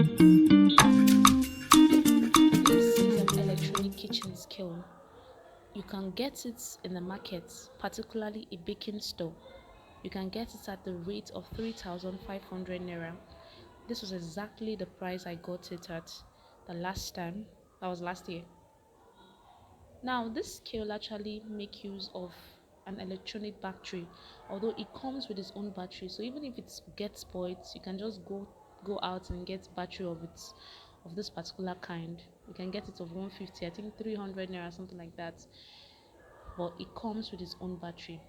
This is an electronic kitchen scale. You can get it in the market, particularly a baking store. You can get it at the rate of 3,500 naira. This was exactly the price I got it at the last time. That was last year. Now, this scale actually make use of an electronic battery, although it comes with its own battery. So even if it gets spoiled, you can just go out and get battery of this particular kind. You can get it of 150, I think 300 naira, something like that. But it comes with its own battery.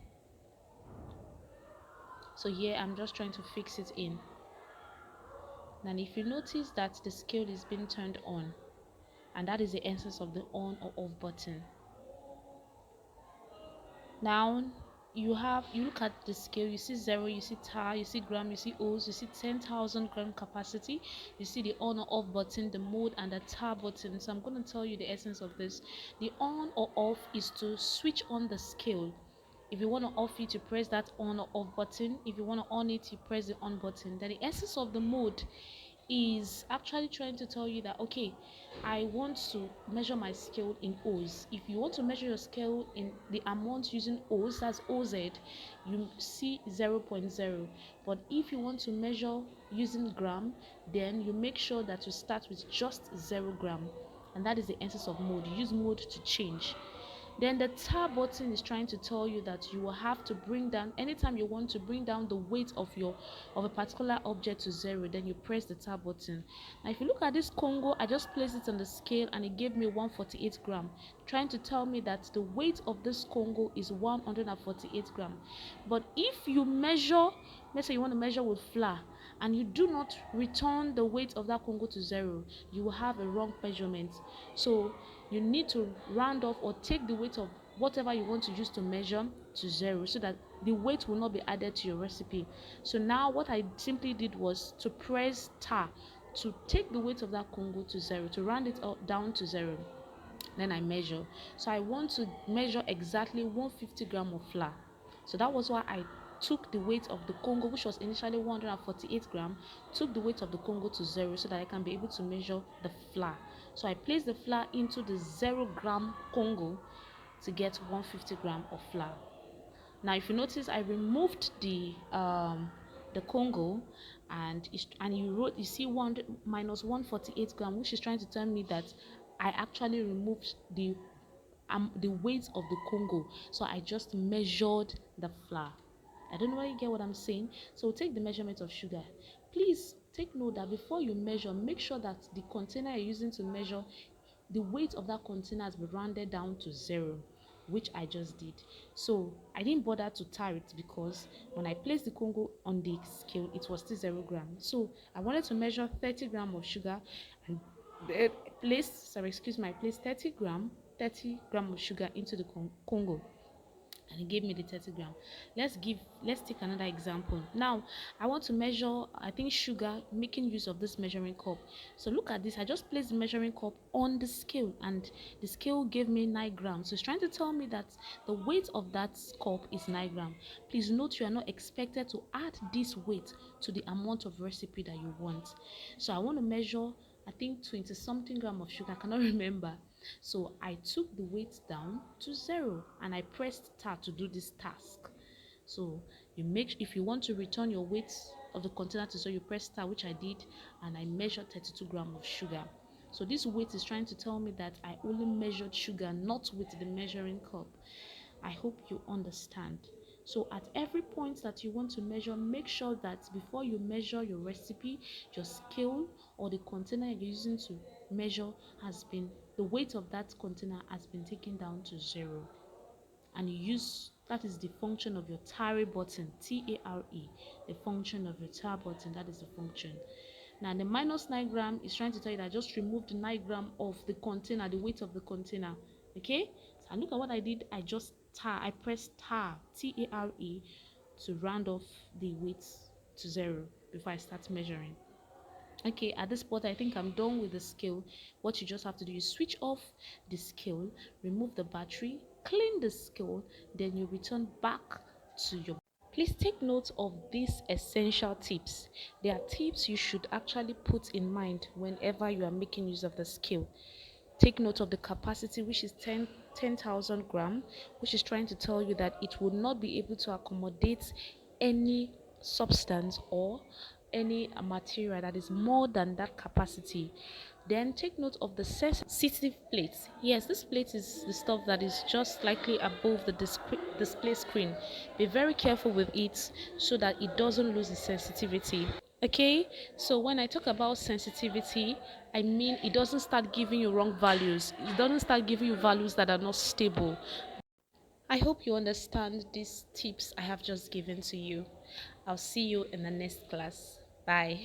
So here I'm just trying to fix it in. And if you notice that the scale is being turned on, and that is the essence of the on or off button. Now you look at the scale, you see zero, you see tar, you see gram, you see oz, you see 10,000 gram capacity, you see the on or off button, the mode, and the tar button. So I'm going to tell you the essence of this. The on or off is to switch on the scale. If you want to off it, you press that on or off button. If you want to on it, you press the on button. Then the essence of the mode is actually trying to tell you that, okay, I want to measure my scale in O's. If you want to measure your scale in the amount using O's, that's OZ, you see 0.0. But if you want to measure using gram, then you make sure that you start with just 0 gram. And that is the essence of mode. You use mode to change. Then the tab button is trying to tell you that you will have to bring down, anytime you want to bring down the weight of a particular object to 0, then you press the tab button. Now if you look at this Congo, I just placed it on the scale and it gave me 148 gram, trying to tell me that the weight of this Congo is 148 gram. But if you measure, let's say you want to measure with flour, and you do not return the weight of that Congo to 0, you will have a wrong measurement. So you need to round off or take the weight of whatever you want to use to measure to 0, so that the weight will not be added to your recipe. So now what I simply did was to press tar to take the weight of that Congo to 0, to round it up down to 0. Then I measure. So I want to measure exactly 150 gram of flour. So that was why I took the weight of the Congo, which was initially 148 gram, took the weight of the Congo to 0, so that I can be able to measure the flour. So I placed the flour into the 0 gram Congo to get 150 gram of flour. Now if you notice, I removed the Congo, and you see 100 minus 148 gram, which is trying to tell me that I actually removed the weight of the Congo. So I just measured the flour. I don't know whether you get what I'm saying. So take the measurement of sugar. Please take note that before you measure, make sure that the container you're using to measure, the weight of that container has been rounded down to 0, which I just did. So I didn't bother to tar it, because when I placed the Congo on the scale, it was still 0 gram. So I wanted to measure 30 gram of sugar, and I placed 30 gram of sugar into the Congo, and it gave me the 30 gram. Let's take another example. Now I want to measure, I think, sugar, making use of this measuring cup. So look at this. I just placed the measuring cup on the scale, and the scale gave me 9 grams. So it's trying to tell me that the weight of that cup is 9 grams. Please note, you are not expected to add this weight to the amount of recipe that you want. So I want to measure, I think, 20 something gram of sugar. I cannot remember. So I took the weight down to 0, and I pressed tar to do this task. So if you want to return your weight of the container to 0, you press tar, which I did, and I measured 32 grams of sugar. So this weight is trying to tell me that I only measured sugar, not with the measuring cup. I hope you understand. So at every point that you want to measure, make sure that before you measure your recipe, your scale or the container you're using to measure the weight of that container has been taken down to 0. And that is the function of your tare button, T-A-R-E, the function of your tare button, that is the function. Now the minus 9 gram is trying to tell you that I just removed the 9 gram of the container, the weight of the container. Okay, so and look at what I did. I pressed tar, T-A-R-E, to round off the weight to 0 before I start measuring. Okay, at this point I think I'm done with the scale. What you just have to do is switch off the scale, remove the battery, clean the scale, then you return back to your Please take note of these essential tips. They are tips you should actually put in mind whenever you are making use of the scale. Take note of the capacity, which is 10,000 gram, which is trying to tell you that it will not be able to accommodate any substance or any material that is more than that capacity. Then take note of the sensitive plate. Yes, this plate is the stuff that is just slightly above the display screen. Be very careful with it so that it doesn't lose its sensitivity. Okay, so when I talk about sensitivity, I mean it doesn't start giving you wrong values. It doesn't start giving you values that are not stable. I hope you understand these tips I have just given to you. I'll see you in the next class. Bye.